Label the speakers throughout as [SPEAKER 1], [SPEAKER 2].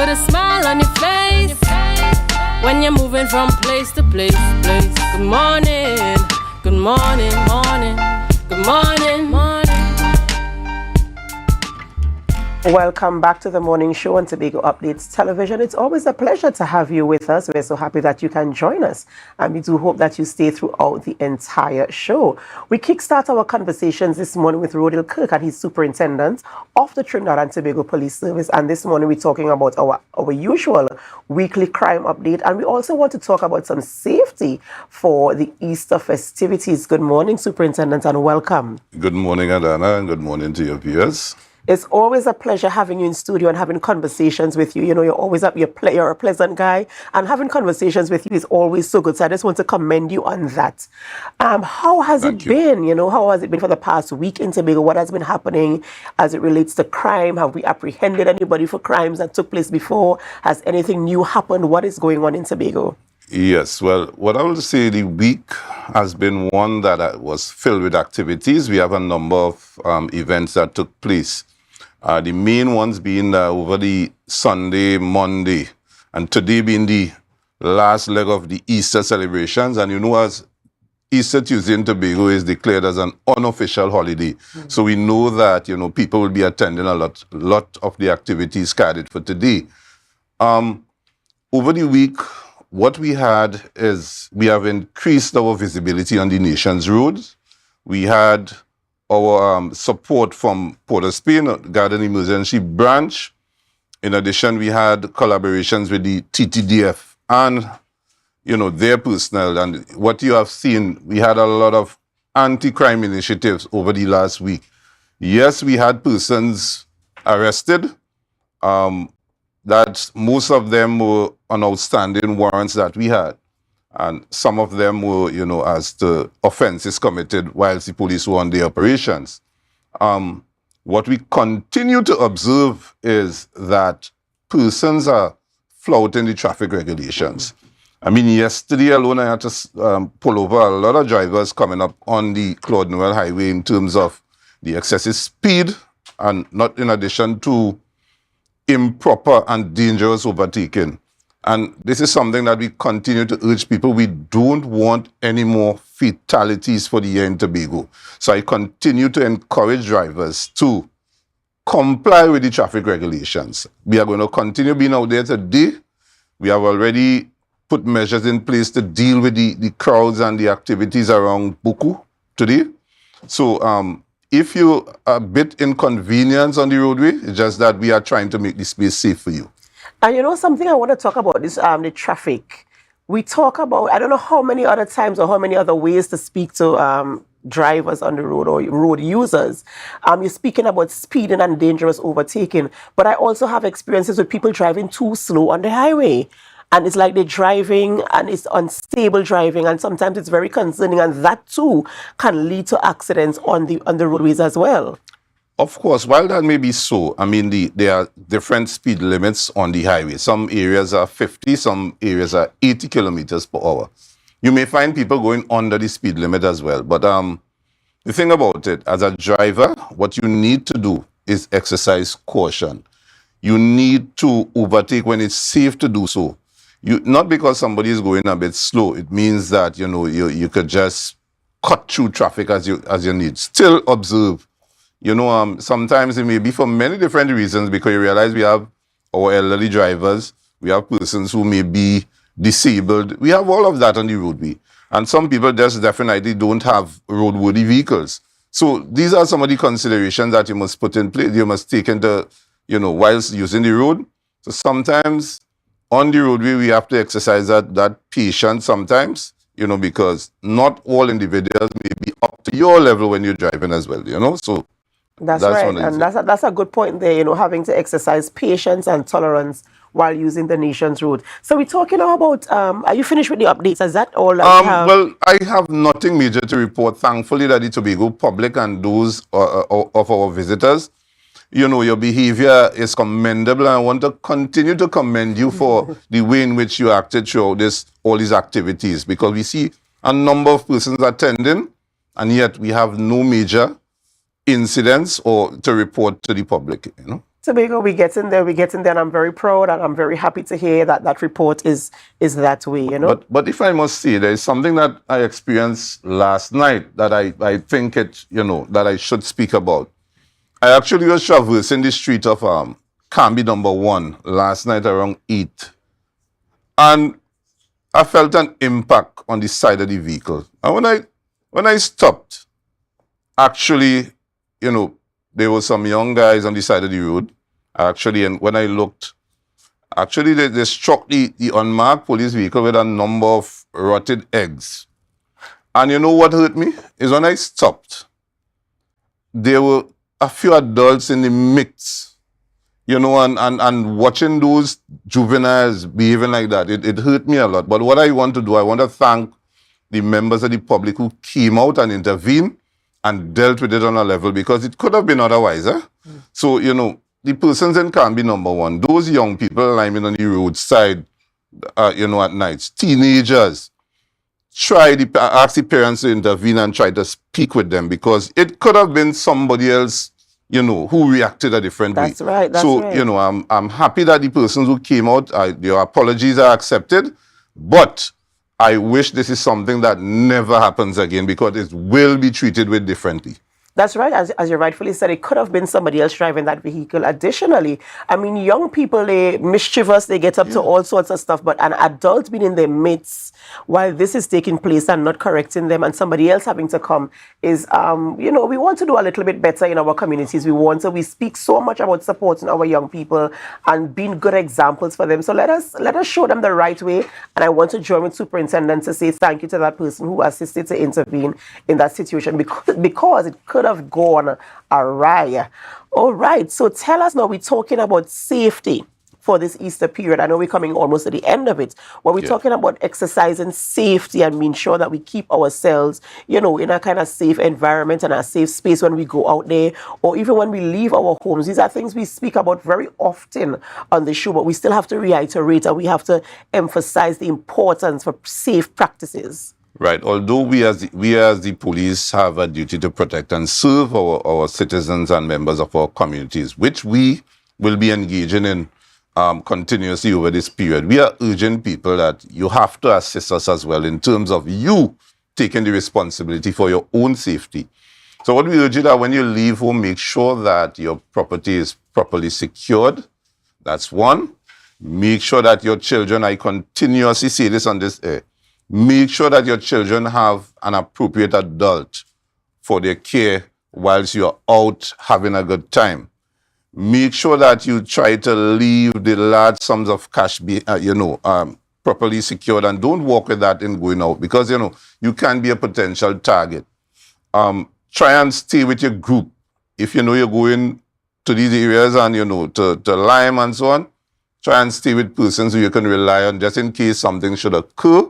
[SPEAKER 1] with a smile on your face. When you're moving from place to place. Good morning, good morning, morning, good morning, morning.
[SPEAKER 2] Welcome back to the morning show on Tobago Updates Television. It's always a pleasure to have you with us. We're so happy that you can join us, and we do hope that you stay throughout the entire show. We kickstart our conversations this morning with Rohdill Kirk, and he's superintendent of the Trinidad and Tobago Police Service. And this morning we're talking about our usual weekly crime update, and we also want to talk about some safety for the Easter festivities. Good morning, Superintendent, and welcome.
[SPEAKER 3] Good morning, Adanna, and good morning to your viewers.
[SPEAKER 2] It's always a pleasure having you in studio and having conversations with you. You know, you're always up, you're a pleasant guy, and having conversations with you is always so good. So I just want to commend you on that. How has it been? You know, how has it been for the past week in Tobago? What has been happening as it relates to crime? Have we apprehended anybody for crimes that took place before? Has anything new happened? What is going on in Tobago?
[SPEAKER 3] Yes, well, what I will say, the week has been one that was filled with activities. We have a number of events that took place. The main ones being over the Sunday, Monday, and today being the last leg of the Easter celebrations. And you know, as Easter Tuesday in Tobago is declared as an unofficial holiday. Mm-hmm. So we know that, you know, people will be attending a lot of the activities scheduled for today. Over the week, what we had is we have increased our visibility on the nation's roads. We had our support from Port of Spain, Garden Emergency Branch. In addition, we had collaborations with the T.T.P.S and, you know, their personnel. And what you have seen, we had a lot of anti-crime initiatives over the last week. Yes, we had persons arrested. That most of them were on outstanding warrants that we had. And some of them were, you know, as the offenses committed whilst the police were on the operations. What we continue to observe is that persons are flouting the traffic regulations. I mean, yesterday alone, I had to pull over a lot of drivers coming up on the Claude Noel Highway in terms of the excessive speed, and not in addition to improper and dangerous overtaking. And this is something that we continue to urge people. We don't want any more fatalities for the year in Tobago. So I continue to encourage drivers to comply with the traffic regulations. We are going to continue being out there today. We have already put measures in place to deal with the crowds and the activities around Buku today. So if you're a bit inconvenienced on the roadway, it's just that we are trying to make the space safe for you.
[SPEAKER 2] And you know, something I want to talk about is the traffic. We talk about, I don't know how many other times or how many other ways to speak to drivers on the road or road users. You're speaking about speeding and dangerous overtaking, but I also have experiences with people driving too slow on the highway. And it's like they're driving and it's unstable driving, and sometimes it's very concerning, and that too can lead to accidents on the roadways as well.
[SPEAKER 3] Of course, while that may be so, I mean, there are different speed limits on the highway. Some areas are 50, some areas are 80 kilometers per hour. You may find people going under the speed limit as well. But the thing about it, as a driver, what you need to do is exercise caution. You need to overtake when it's safe to do so. Not because somebody is going a bit slow, it means that, you know, you could just cut through traffic as you need. Still observe. You know, sometimes it may be for many different reasons, because you realize we have our elderly drivers, we have persons who may be disabled. We have all of that on the roadway. And some people just definitely don't have roadworthy vehicles. So these are some of the considerations that you must put in place, you must take into, you know, whilst using the road. So sometimes on the roadway, we have to exercise that patience sometimes, you know, because not all individuals may be up to your level when you're driving as well, you know. So
[SPEAKER 2] that's right, and that's a good point there, you know, having to exercise patience and tolerance while using the nation's road. So we're talking now about, are you finished with the updates? Is that all that you have?
[SPEAKER 3] Well, I have nothing major to report. Thankfully that the Tobago public and those of our visitors, you know, your behavior is commendable, and I want to continue to commend you for the way in which you acted throughout all these activities, because we see a number of persons attending, and yet we have no major incidents or to report to the public, you know.
[SPEAKER 2] Tobago, we get in there, and I'm very proud and I'm very happy to hear that that report is that way, you know.
[SPEAKER 3] But if I must say, there is something that I experienced last night that I think it, that I should speak about. I actually was traversing the street of Combie #1 last night around 8. And I felt an impact on the side of the vehicle. And when I stopped, actually, there were some young guys on the side of the road. Actually, and when I looked, actually they struck the unmarked police vehicle with a number of rotted eggs. And you know what hurt me? Is when I stopped, there were a few adults in the mix, and watching those juveniles behaving like that, it hurt me a lot. But what I want to do, I want to thank the members of the public who came out and intervened and dealt with it on a level, because it could have been otherwise. So, the persons in Combie #1, those young people lying on the roadside, at nights, teenagers, ask the parents to intervene and try to speak with them, because it could have been somebody else, who reacted a different way.
[SPEAKER 2] That's right.
[SPEAKER 3] So, I'm happy that the persons who came out, their apologies are accepted, but I wish this is something that never happens again, because it will be treated with differently.
[SPEAKER 2] That's right. As you rightfully said, it could have been somebody else driving that vehicle. Additionally, I mean, young people, they mischievous, they get up to all sorts of stuff, but an adult being in their midst while this is taking place and not correcting them, and somebody else having to come is, we want to do a little bit better in our communities. We speak so much about supporting our young people and being good examples for them. So let us show them the right way. And I want to join with Superintendent to say thank you to that person who assisted to intervene in that situation, because it could have gone awry. All right, so tell us now, we're talking about safety for this Easter period. I know we're coming almost to the end of it. When we're talking about exercising safety and being sure that we keep ourselves, in a kind of safe environment and a safe space when we go out there, or even when we leave our homes. These are things we speak about very often on the show, but we still have to reiterate and we have to emphasize the importance for safe practices.
[SPEAKER 3] Right. Although we as the police have a duty to protect and serve our citizens and members of our communities, which we will be engaging in continuously over this period, we are urging people that you have to assist us as well in terms of you taking the responsibility for your own safety. So what we urge you that when you leave home, make sure that your property is properly secured. That's one. Make sure that your children, I continuously say this on this air, make sure that your children have an appropriate adult for their care whilst you're out having a good time. Make sure that you try to leave the large sums of cash, properly secured, and don't walk with that in going out, because, you can be a potential target. Try and stay with your group. If you're going to these areas and, to Lime and so on, try and stay with persons who you can rely on just in case something should occur.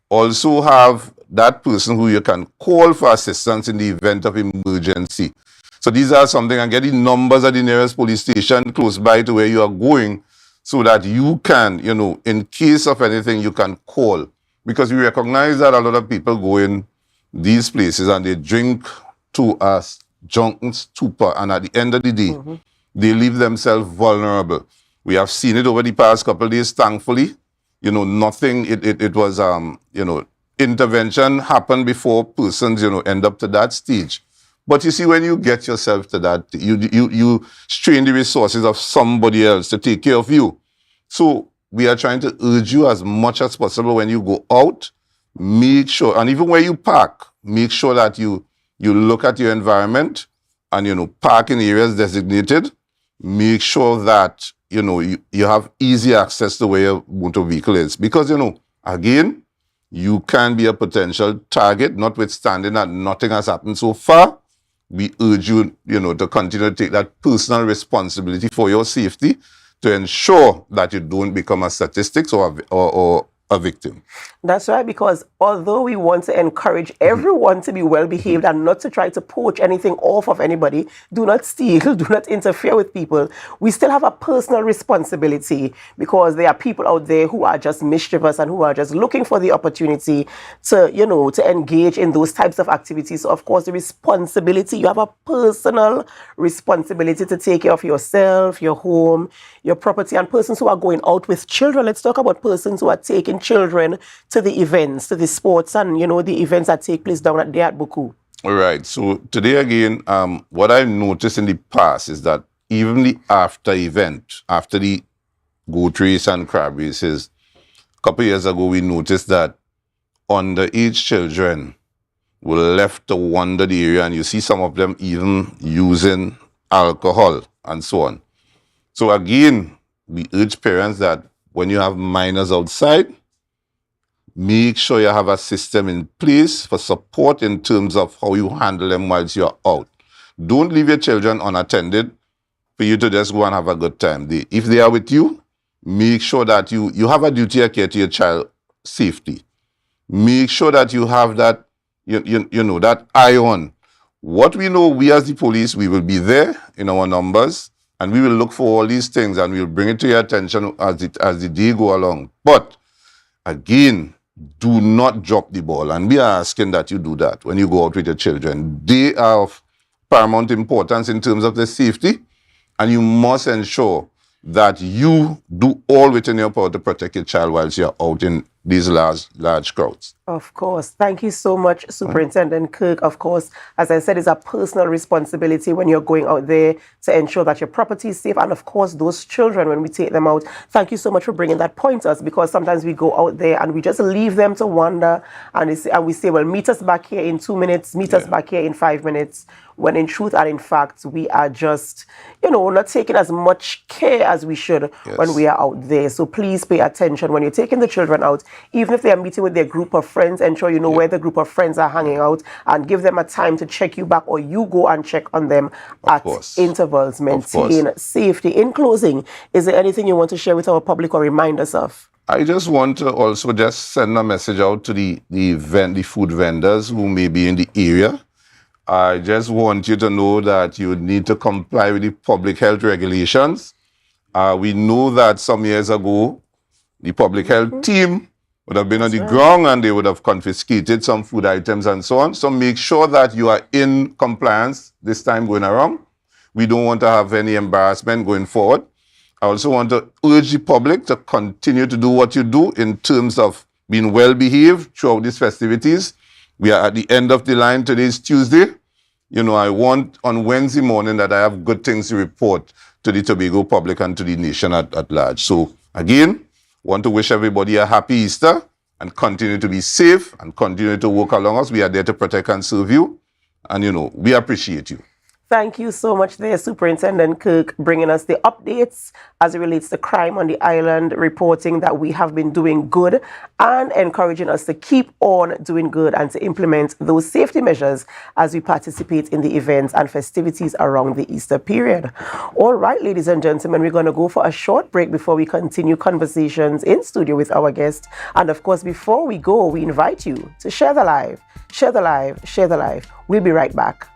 [SPEAKER 3] Also have that person who you can call for assistance in the event of emergency. So these are something, and get the numbers at the nearest police station close by to where you are going, so that you can, in case of anything, you can call. Because we recognize that a lot of people go in these places and they drink to us drunken stupor, and at the end of the day, they leave themselves vulnerable. We have seen it over the past couple of days, thankfully. Nothing, it was, intervention happened before persons, end up to that stage. But you see, when you get yourself to that, you strain the resources of somebody else to take care of you. So we are trying to urge you as much as possible, when you go out, make sure, and even where you park, make sure that you look at your environment and, park in areas designated. Make sure that, you have easy access to where your motor vehicle is. Because, again, you can be a potential target, notwithstanding that nothing has happened so far. We urge you, to continue to take that personal responsibility for your safety, to ensure that you don't become a statistic or a victim.
[SPEAKER 2] That's right, because although we want to encourage everyone to be well behaved and not to try to poach anything off of anybody, do not steal, do not interfere with people, we still have a personal responsibility, because there are people out there who are just mischievous and who are just looking for the opportunity to, you know, to engage in those types of activities. So of course, the responsibility, you have a personal responsibility to take care of yourself, your home, your property, and persons who are going out with children. Let's talk about persons who are taking children to the events, to the sports, and, you know, the events that take place down at Buku.
[SPEAKER 3] All right. So today again, what I've noticed in the past is that even the after event, after the goat race and crab races, a couple years ago, we noticed that underage children were left to wander the area, and you see some of them even using alcohol and so on. So again, we urge parents that when you have minors outside, make sure you have a system in place for support in terms of how you handle them whilst you're out. Don't leave your children unattended for you to just go and have a good time. If they are with you, make sure that you have a duty of care to your child safety. Make sure that you have that, you know, that eye on. What we know, we as the police, we will be there in our numbers, and we will look for all these things, and we'll bring it to your attention as the day go along. But again, do not drop the ball, and we are asking that you do that when you go out with your children. They are of paramount importance in terms of their safety, and you must ensure that you do all within your power to protect your child whilst you're out in these large crowds.
[SPEAKER 2] Of course. Thank you so much, Superintendent Kirk. Of course, as I said, it's a personal responsibility when you're going out there to ensure that your property is safe. And of course, those children, when we take them out, thank you so much for bringing that point to us, because sometimes we go out there and we just leave them to wander, and we say, well, meet us back here in 2 minutes, meet us back here in 5 minutes, when in truth and in fact, we are just, you know, not taking as much care as we should when we are out there. So please pay attention when you're taking the children out, even if they are meeting with their group of friends, ensure you know where the group of friends are hanging out, and give them a time to check you back, or you go and check on them at intervals. Maintain safety. In closing, is there anything you want to share with our public or remind us of?
[SPEAKER 3] I just want to also just send a message out to the food vendors who may be in the area. I just want you to know that you need to comply with the public health regulations. We know that some years ago, the public health team would have been on the ground, and they would have confiscated some food items and so on. So make sure that you are in compliance this time going around. We don't want to have any embarrassment going forward. I also want to urge the public to continue to do what you do in terms of being well behaved throughout these festivities. We are at the end of the line. Today is Tuesday. You know, I want on Wednesday morning that I have good things to report to the Tobago public and to the nation at large. So again, want to wish everybody a happy Easter, and continue to be safe and continue to work along us. We are there to protect and serve you. And, you know, we appreciate you.
[SPEAKER 2] Thank you so much there, Superintendent Kirk, bringing us the updates as it relates to crime on the island, reporting that we have been doing good and encouraging us to keep on doing good and to implement those safety measures as we participate in the events and festivities around the Easter period. All right, ladies and gentlemen, we're going to go for a short break before we continue conversations in studio with our guest. And of course, before we go, we invite you to share the live, share the live, share the live. We'll be right back.